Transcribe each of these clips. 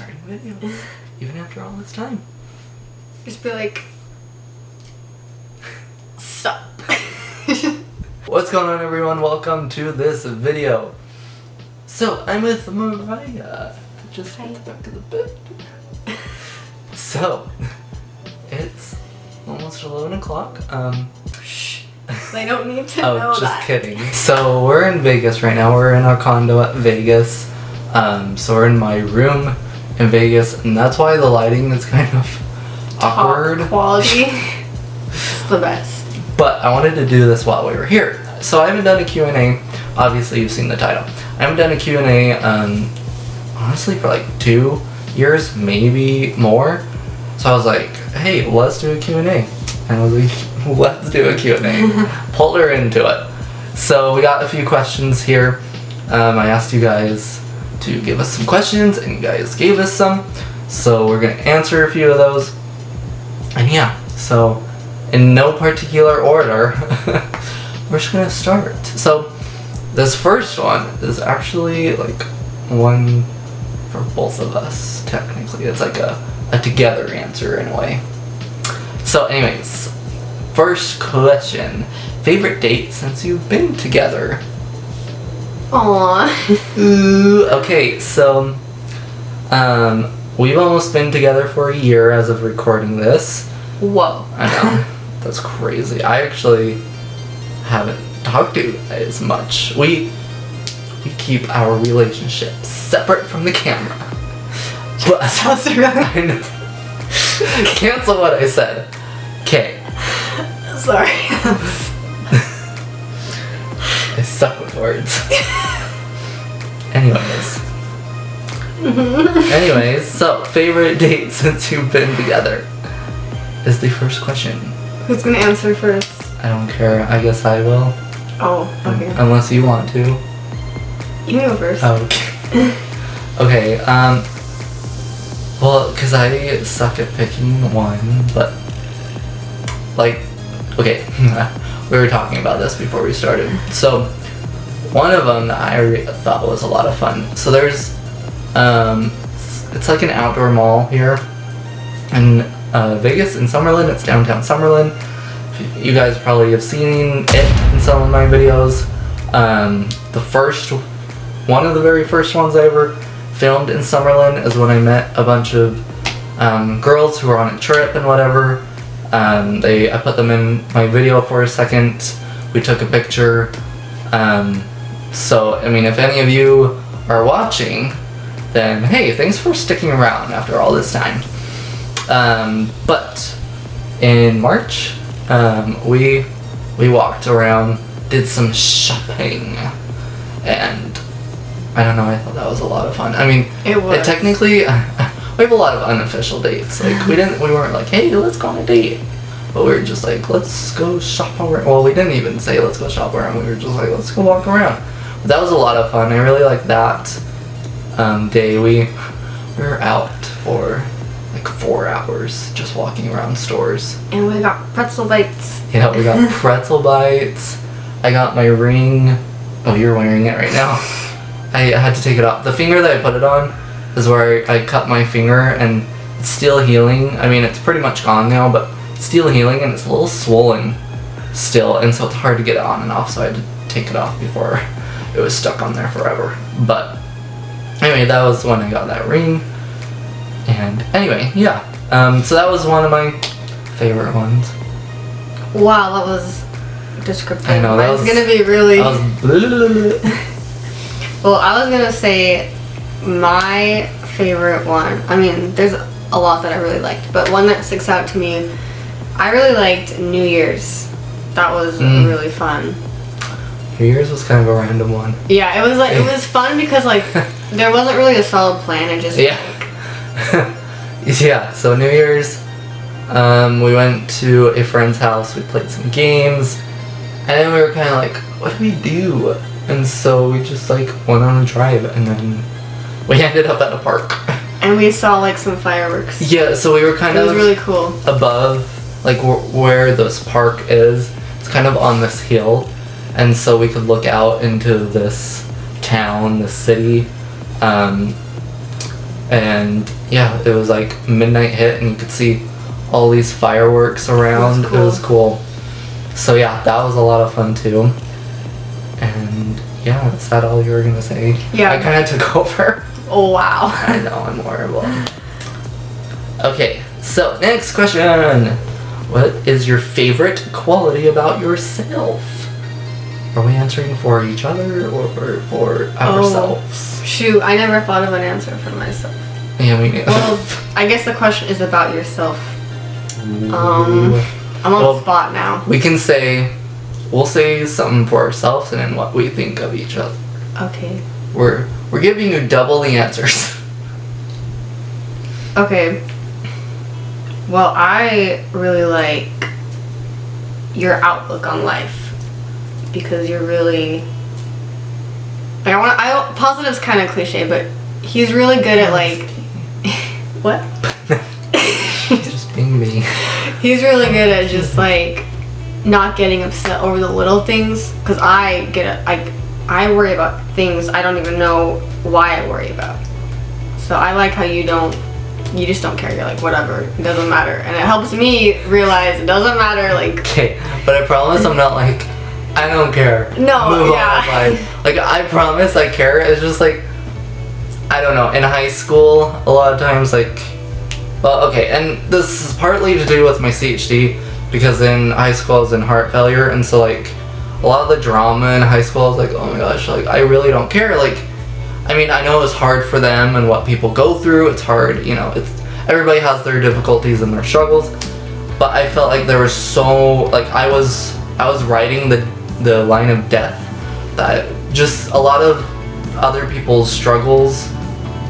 starting videos, even after all this time. Just be like, sup. What's going on, everyone? Welcome to this video. So, I'm with Mariah. Just Hi. get the back of the bed. So, it's almost 11 o'clock. Shh. They don't need to Oh, know just that. kidding. So, we're in Vegas right now. We're in our condo at Vegas. So we're in my room in Vegas, and that's why the lighting is kind of awkward. Top quality. It's the best. But I wanted to do this while we were here. So I haven't done a Q&A. Obviously, you've seen the title. I haven't done a Q&A, honestly, for like 2 years, maybe more. So I was like, hey, let's do a Q&A. And I was like, let's do a Q&A. Pulled her into it. So we got a few questions here. I asked you guys to give us some questions, and you guys gave us some. So we're going to answer a few of those. And yeah, so in no particular order, we're just going to start. So this first one is actually like one for both of us, technically. It's like a together answer in a way. So anyways, first question. Favorite date since you've been together? Aww. Ooh, okay, so we've almost been together for a year as of recording this. Whoa. I know. That's crazy. I actually haven't talked to you as much. We keep our relationship separate from the camera. But Sounds really. I know. Cancel what I said. Okay. Sorry. I suck with words. Anyways, so favorite date since you've been together is the first question. Who's gonna answer first? I don't care. I guess I will. Oh, okay. Unless you want to. You go first. Okay. Okay. Well, cause I suck at picking one, but like, okay. We were talking about this before we started. So, one of them that I thought was a lot of fun. So there's, it's like an outdoor mall here in Vegas, in Summerlin. It's downtown Summerlin. You guys probably have seen it in some of my videos. One of the very first ones I ever filmed in Summerlin is when I met a bunch of girls who were on a trip and whatever. I put them in my video for a second. We took a picture. So, I mean, if any of you are watching, then hey, thanks for sticking around after all this time. But in March, we walked around, did some shopping, and I don't know, I thought that was a lot of fun. I mean, It was. Technically, we have a lot of unofficial dates. Like, we weren't like, hey, let's go on a date. But we were just like, let's go shop around. Well, we didn't even say let's go shop around. We were just like, let's go walk around. But that was a lot of fun. I really liked that day. We were out for like 4 hours just walking around stores. And we got pretzel bites. Yeah, we got pretzel bites. I got my ring. Oh, you're wearing it right now. I had to take it off. The finger that I put it on is where I cut my finger, and it's still healing. I mean, it's pretty much gone now, but it's still healing, and it's a little swollen still, and so it's hard to get it on and off, so I had to take it off before it was stuck on there forever. But anyway, that was when I got that ring. And anyway, yeah. So that was one of my favorite ones. Wow, that was descriptive. I know, that Mine's was gonna be really. Well, I was gonna say my favorite one. I mean, there's a lot that I really liked, but one that sticks out to me, I really liked New Year's. That was really fun. New Year's was kind of a random one. Yeah, it was like, it was fun because like there wasn't really a solid plan. It just Yeah. Yeah, so New Year's, we went to a friend's house, we played some games, and then we were kind of like, what do we do? And so we just like went on a drive, and then we ended up at a park. And we saw like some fireworks. Yeah, so we were kind It of was really cool. above, like where this park is. It's kind of on this hill, and so we could look out into this town, this city. And yeah, it was like midnight hit and you could see all these fireworks around. It was cool. So yeah, that was a lot of fun too. And yeah, is that all you were gonna say? Yeah. I kind of took over. Oh wow. I know, I'm horrible. Okay, so next question. What is your favorite quality about yourself? Are we answering for each other or for ourselves? Shoot, I never thought of an answer for myself. Yeah, me neither. Well, I guess the question is about yourself. I'm on the spot now. We'll say something for ourselves and then what we think of each other. Okay. We're giving you double the answers. Okay. Well, I really like your outlook on life because you're really positive's kind of cliche, but he's really good at like what? Just being me. He's really good at just like not getting upset over the little things because I worry about things I don't even know why I worry about. So I like how you just don't care. You're like, whatever, it doesn't matter. And it helps me realize it doesn't matter, like... Okay, but I promise I'm not like, I don't care. No, Move yeah. on. Like, I promise I care. It's just like, I don't know. In high school, a lot of times, like... Well, okay, and this is partly to do with my CHD, because in high school I was in heart failure, and so, like, a lot of the drama in high school, I was like, oh my gosh, like, I really don't care. Like, I mean, I know it's hard for them and what people go through. It's hard, you know. Everybody has their difficulties and their struggles, but I felt like there was so like I was riding the line of death. That just a lot of other people's struggles.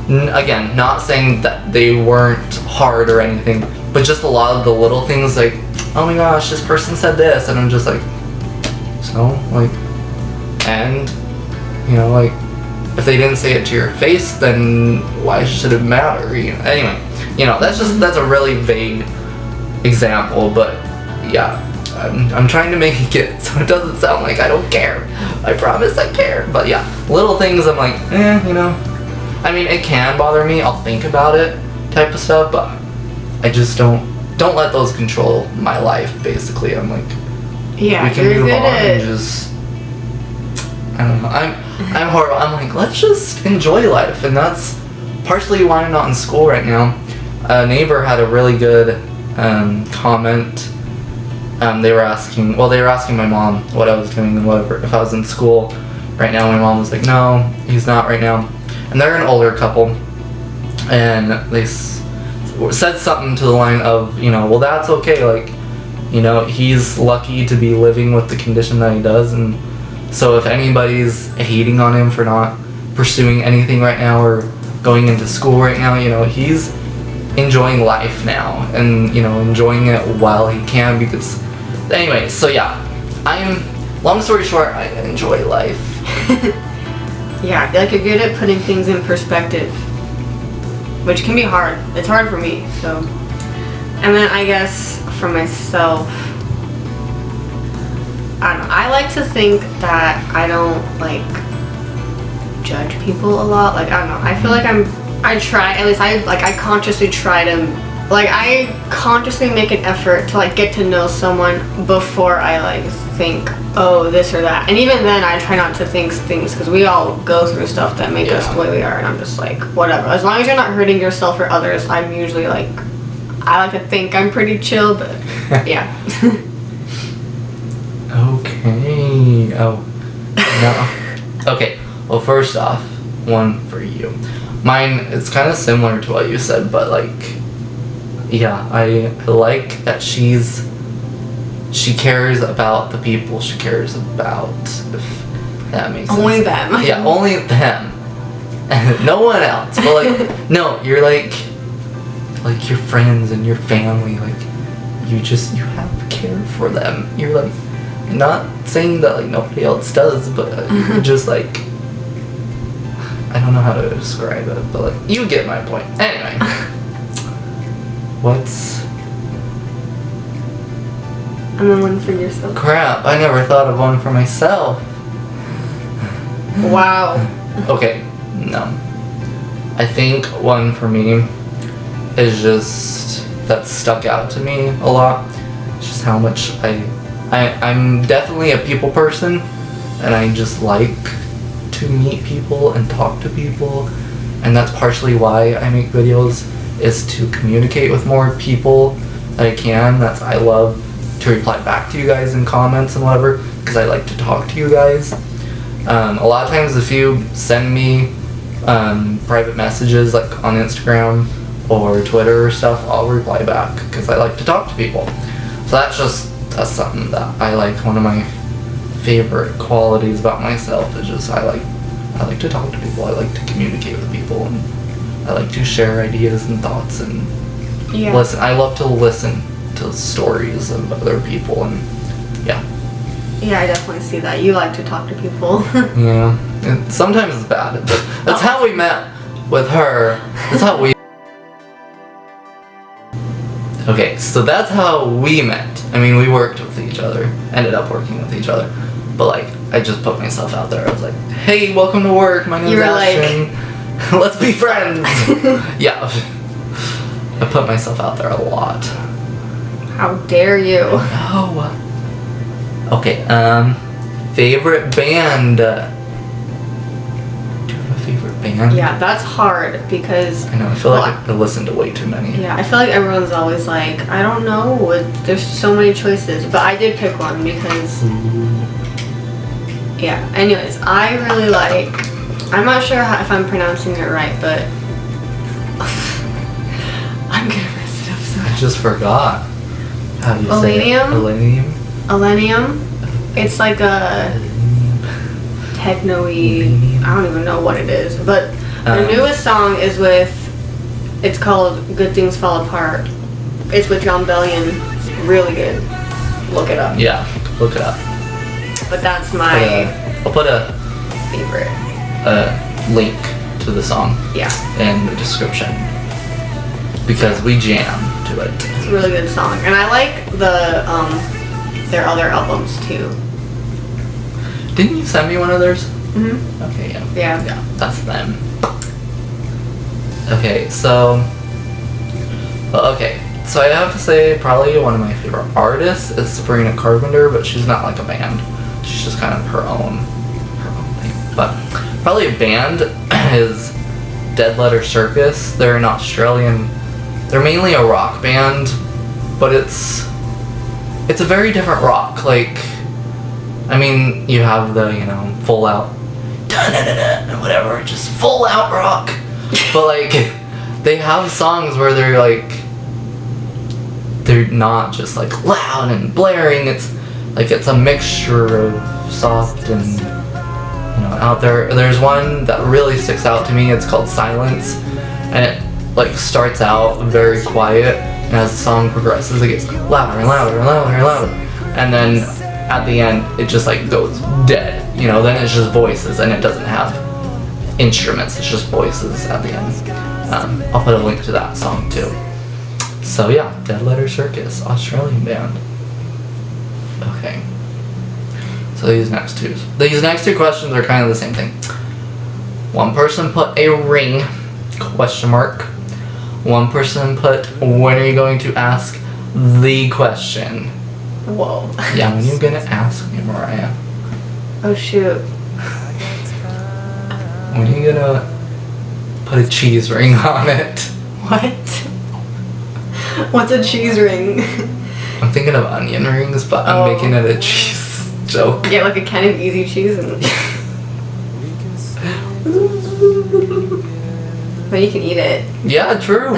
Again, not saying that they weren't hard or anything, but just a lot of the little things like, oh my gosh, this person said this, and I'm just like, so like, and you know, like. If they didn't say it to your face, then why should it matter? You know? Anyway, you know, that's a really vague example, but yeah, I'm trying to make it so it doesn't sound like I don't care. I promise I care. But yeah, little things I'm like, you know. I mean, it can bother me. I'll think about it, type of stuff, but I just don't let those control my life. Basically, I'm like, yeah, we can move on and just. I don't know. I'm horrible. I'm like, let's just enjoy life, and that's partially why I'm not in school right now. A neighbor had a really good comment. They were asking my mom what I was doing and whatever, if I was in school right now. My mom was like, no, he's not right now. And they're an older couple, and they said something to the line of, you know, well, that's okay. Like, you know, he's lucky to be living with the condition that he does, and so if anybody's hating on him for not pursuing anything right now or going into school right now, you know, he's enjoying life now and, you know, enjoying it while he can because... Anyway, so yeah, long story short, I enjoy life. Yeah, I feel like you're good at putting things in perspective, which can be hard. It's hard for me, so... And then I guess for myself... I don't know. I like to think that I don't like judge people a lot. Like, I don't know. I feel like I consciously try to, like, I consciously make an effort to like get to know someone before I like think, oh, this or that. And even then, I try not to think things because we all go through stuff that make us the way we are. And I'm just like, whatever. As long as you're not hurting yourself or others, I'm usually like, I like to think I'm pretty chill, but yeah. Okay. Oh. No. Okay. Well, first off, one for you. Mine, it's kind of similar to what you said, but like, yeah, I like that she cares about the people she cares about, if that makes sense. Only them. Yeah, only them. No one else. But like, no, you're like your friends and your family, like, you have care for them. You're like, not saying that like nobody else does, but just like, I don't know how to describe it, but like, you get my point. Anyway, and then one for yourself. Crap, I never thought of one for myself. Wow. Okay, no. I think one for me is just that stuck out to me a lot. It's just how much I'm definitely a people person, and I just like to meet people and talk to people, and that's partially why I make videos, is to communicate with more people that I can. I love to reply back to you guys in comments and whatever, because I like to talk to you guys. A lot of times if you send me private messages like on Instagram or Twitter or stuff, I'll reply back because I like to talk to people. So that's something that I like. One of my favorite qualities about myself is just I like to talk to people. I like to communicate with people, and I like to share ideas and thoughts and listen. I love to listen to stories of other people, and yeah. Yeah, I definitely see that. You like to talk to people. Yeah. And sometimes it's bad, but that's how we met with her. That's how we... Okay, so that's how we met. I mean, we worked with each other. Ended up working with each other. But, like, I just put myself out there. I was like, hey, welcome to work. My name's Ashton. Like... Let's be friends. Yeah. I put myself out there a lot. How dare you? Oh. Okay, favorite band. Do you have a favorite band? Yeah, that's hard because... I know, I feel like I listened to way too many. Yeah, I feel like everyone's always like, I don't know, there's so many choices, but I did pick one because... Yeah, anyways, I really like... I'm not sure if I'm pronouncing it right, but... I'm gonna mess it up so I just forgot. How do you say it? Elenium? Elenium. It's like a techno-y, I don't even know what it is, but the newest song is with, it's called Good Things Fall Apart. It's with John Bellion. Really good. Look it up. Yeah, look it up. But that's my I'll put a favorite link to the song in the description because we jam to it. It's a really good song, and I like the their other albums too. Didn't you send me one of theirs? Mm-hmm. Okay, yeah. Yeah, that's them. Okay, so I have to say probably one of my favorite artists is Sabrina Carpenter, but she's not like a band. She's just kind of her own thing. But probably a band is Dead Letter Circus. They're an Australian. They're mainly a rock band, but it's a very different rock. Like, I mean, you have the, full out, whatever, just full out rock. But like, they have songs where they're not just like loud and blaring. It's a mixture of soft and, out there. There's one that really sticks out to me. It's called Silence, and it starts out very quiet. And as the song progresses, it gets louder and louder and louder and louder. And then at the end, it just goes dead. Then it's just voices, and it doesn't have instruments. It's just voices at the end. I'll put a link to that song too. So yeah, Dead Letter Circus, Australian band. Okay. So these next two questions are kind of the same thing. One person put a ring, ? One person put, when are you going to ask the question? Whoa. Yeah, when are you gonna ask me, Mariah? Oh shoot. When are you gonna put a cheese ring on it? What? What's a cheese ring? I'm thinking of onion rings, but I'm making it a cheese joke. Yeah, like a can of easy cheese and... But you can eat it. Yeah, true.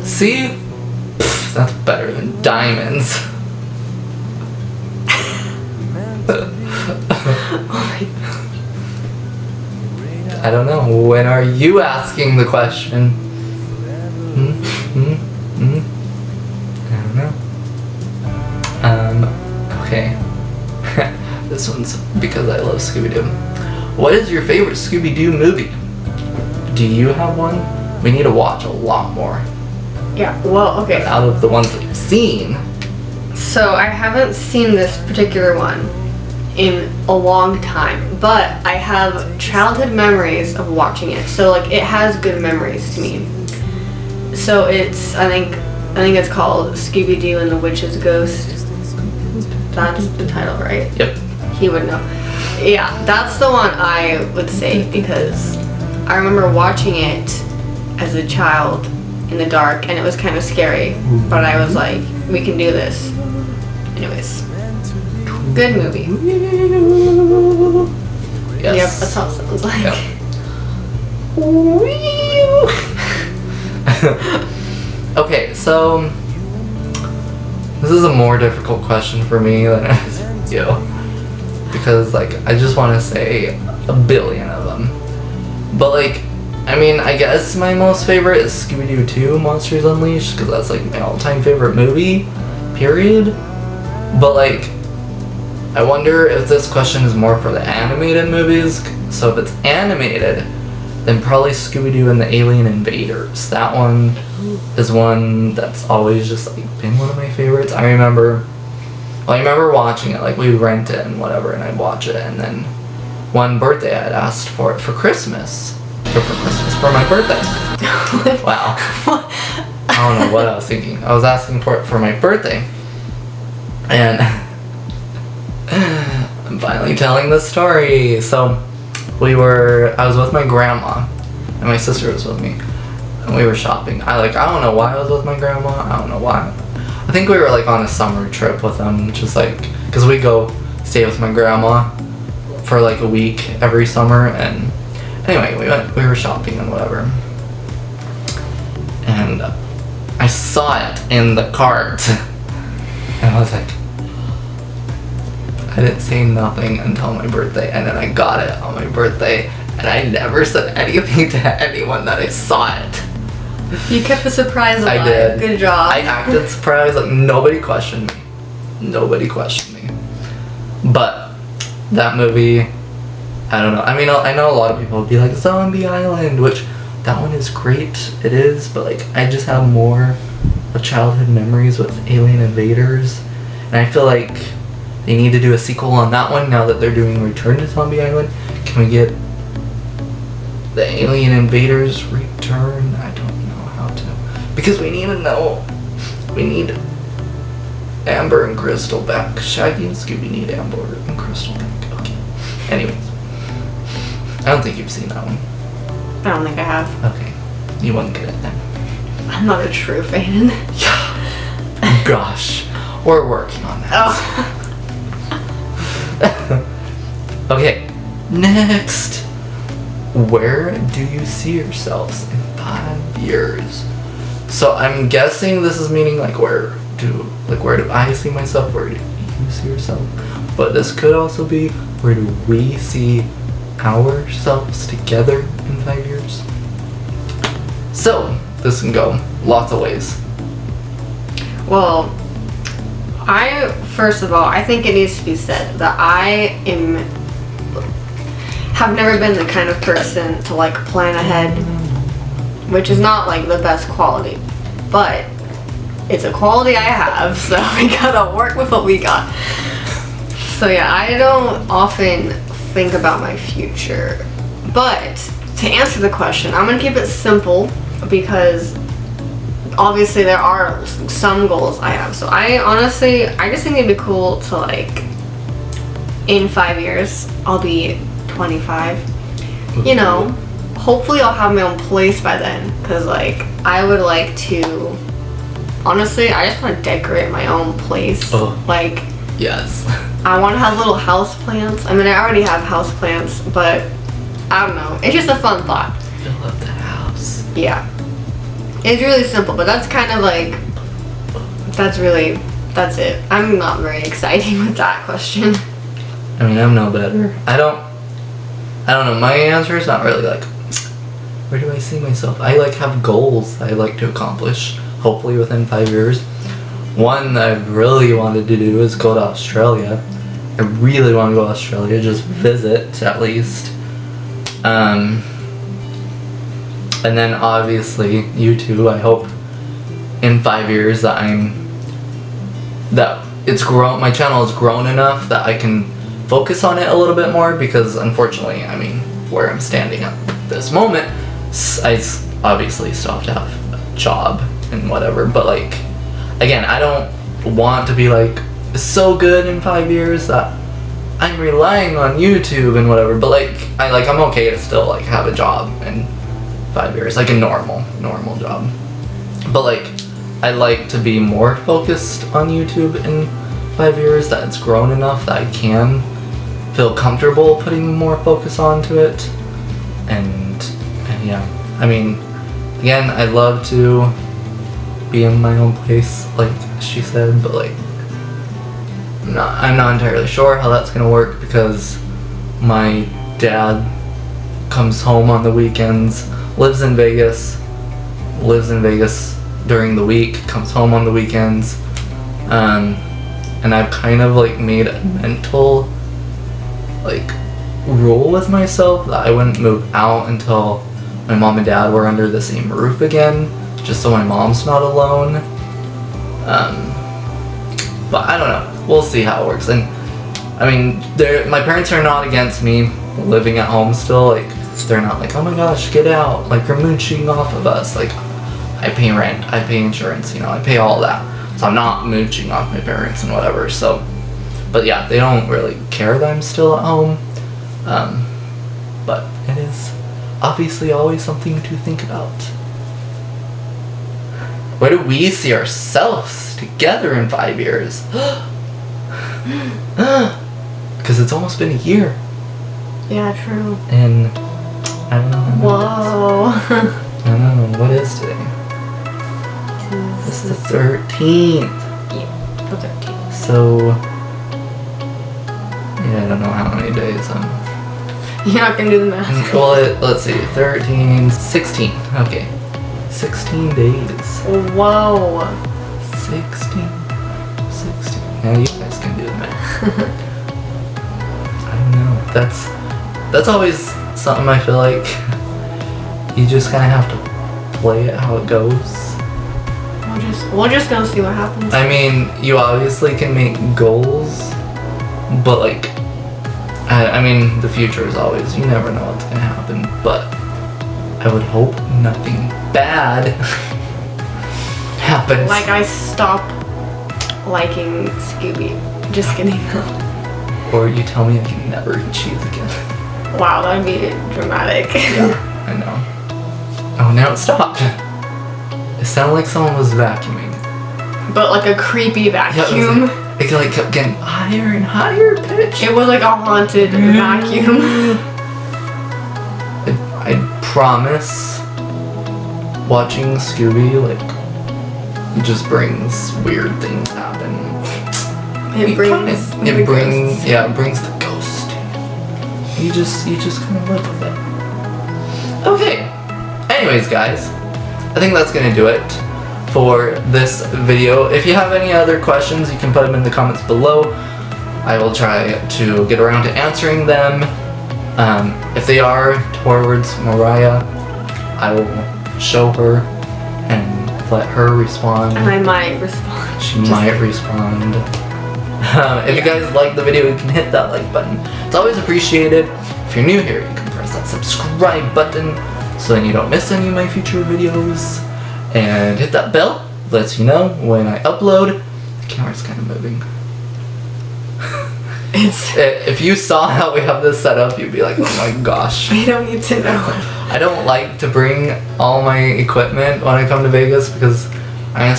See? Pfft, that's better than diamonds. I don't know. When are you asking the question? I don't know. Okay. This one's because I love Scooby-Doo. What is your favorite Scooby-Doo movie? Do you have one? We need to watch a lot more. Yeah, well, okay. But out of the ones that you've seen... So, I haven't seen this particular one. in a long time, but I have childhood memories of watching it. So like it has good memories to me. So it's I think it's called Scooby-Doo and the Witch's Ghost. That's the title, right? Yep. He would know. Yeah, that's the one I would say because I remember watching it as a child in the dark and it was kind of scary, but I was like, we can do this. Anyways, good movie. Yes. Yep, that's how it sounds like. Yep. Okay, so this is a more difficult question for me than it is for you. Because, like, I just want to say a billion of them. But, like, I mean, I guess my most favorite is Scooby-Doo 2 Monsters Unleashed, because that's, like, my all-time favorite movie, period. But, like, I wonder if this question is more for the animated movies. So if it's animated, then probably Scooby-Doo and the Alien Invaders. That one is one that's always just like been one of my favorites. I remember watching it, like we'd rent it and whatever, and I'd watch it, and then one birthday I'd asked for it for Christmas. For my birthday. Wow. I don't know what I was thinking. I was asking for it for my birthday. And I'm finally telling the story. So I was with my grandma and my sister was with me and we were shopping. I don't know why I was with my grandma. I don't know why. I think we were like on a summer trip with them, just like, cause we go stay with my grandma for like a week every summer. And anyway, we were shopping and whatever. And I saw it in the cart and I was like, I didn't say nothing until my birthday, and then I got it on my birthday, and I never said anything to anyone that I saw it. You kept the surprise alive. I did. Good job. I acted surprised, like nobody questioned me. Nobody questioned me. But that movie, I don't know. I mean, I know a lot of people would be like, Zombie Island, which that one is great. It is, but like I just have more of childhood memories with Alien Invaders, and I feel like they need to do a sequel on that one now that they're doing Return to Zombie Island. Can we get the Alien Invaders Return? I don't know how to. Because we need to know. We need Amber and Crystal back. Shaggy and Scooby need Amber and Crystal back. Okay. Anyways. I don't think you've seen that one. I don't think I have. Okay. You wouldn't get it then. I'm not a true fan. Yeah. Gosh. We're working on that. Oh. Okay, next. Where do you see yourselves in 5 years? So I'm guessing this is meaning like where do I see myself? Where do you see yourself? But this could also be where do we see ourselves together in 5 years? So this can go lots of ways. Well, first of all, I think it needs to be said that have never been the kind of person to like plan ahead, which is not like the best quality, but it's a quality I have, so we gotta work with what we got. So yeah, I don't often think about my future, but to answer the question, I'm gonna keep it simple because obviously there are some goals I have. So I just think it'd be cool to like in 5 years I'll be 25. You know, hopefully I'll have my own place by then, because like I would like to, honestly, I just want to decorate my own place. Like, yes. I want to have little house plants. I mean, I already have house plants, but I don't know, it's just a fun thought. Fill up the house. Yeah, it's really simple, but that's kind of like, that's it. I'm not very exciting with that question. I mean, I'm no better. I don't know, my answer is not really like, where do I see myself? I like have goals I like to accomplish, hopefully within 5 years. One that I've really wanted to do is go to Australia. I really want to go to Australia, just visit at least. And then obviously YouTube, I hope in 5 years that my channel has grown enough that I can focus on it a little bit more because unfortunately, I mean, where I'm standing at this moment, obviously still have to have a job and whatever, but like, again, I don't want to be like so good in 5 years that I'm relying on YouTube and whatever, but like, I'm okay to still like have a job in 5 years, like a normal job. But like, I like to be more focused on YouTube in 5 years, that it's grown enough that I can feel comfortable putting more focus onto it. And yeah, I mean, again, I'd love to be in my own place, like she said, but like, I'm not entirely sure how that's gonna work because my dad comes home on the weekends, lives in Vegas during the week, comes home on the weekends, and I've kind of like made a mental like rule with myself that I wouldn't move out until my mom and dad were under the same roof again, just so my mom's not alone. But I don't know, we'll see how it works. And I mean, my parents are not against me living at home still, like they're not like, oh my gosh, get out, like you're mooching off of us. Like, I pay rent, I pay insurance, you know, I pay all that. So I'm not mooching off my parents and whatever, so. But yeah, they don't really care that I'm still at home. But it is obviously always something to think about. Where do we see ourselves together in 5 years? Because it's almost been a year. Yeah, true. And I don't know. Whoa. I don't know, what is today? It's the 13th. Yeah, the 13th. So, yeah, I don't know how many days. You're not gonna do the math. Well, let's see, 13, 16. Okay, 16 days. Whoa. 16. Yeah, you guys can do the math. I don't know. That's always something I feel like you just kind of have to play it how it goes. We'll just go see what happens. I mean, you obviously can make goals, but like, I mean, the future is always, you never know what's gonna happen, but I would hope nothing bad happens. Like I stop liking Scooby. Just kidding. Or you tell me I can never eat cheese again. Wow, that would be dramatic. Yeah, I know. Oh, now it stopped. It sounded like someone was vacuuming. But like a creepy vacuum. Yeah, it like kept getting higher and higher pitch. It was like a haunted vacuum. I promise, watching Scooby like just brings weird things happen. It brings the ghost. You just kind of live with it. Okay. Anyways, guys, I think that's gonna do it for this video. If you have any other questions, you can put them in the comments below. I will try to get around to answering them. If they are towards Mariah, I will show her and let her respond. And I might respond. She might respond. If you guys like the video, you can hit that like button. It's always appreciated. If you're new here, you can press that subscribe button so then you don't miss any of my future videos. And hit that bell, lets you know when I upload. The camera's kind of moving. If you saw how we have this set up, you'd be like, oh my gosh. I don't need to know. I don't like to bring all my equipment when I come to Vegas because I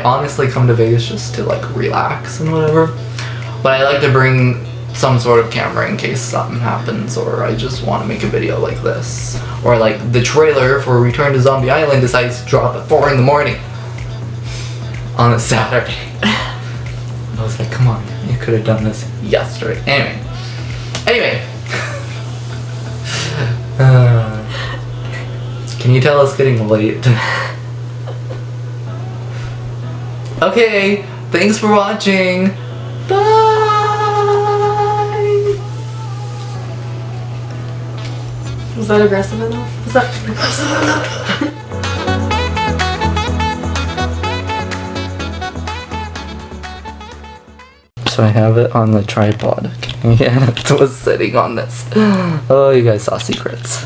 honestly come to Vegas just to like relax and whatever. But I like to bring some sort of camera in case something happens, or I just want to make a video like this. Or like the trailer for Return to Zombie Island decides to drop at 4 in the morning on a Saturday. I was like, come on, you could have done this yesterday. Anyway. Can you tell it's getting late? Okay, thanks for watching. Bye! Was that aggressive enough? Was that aggressive enough? So I have it on the tripod. Janet was sitting on this. Oh, you guys saw secrets.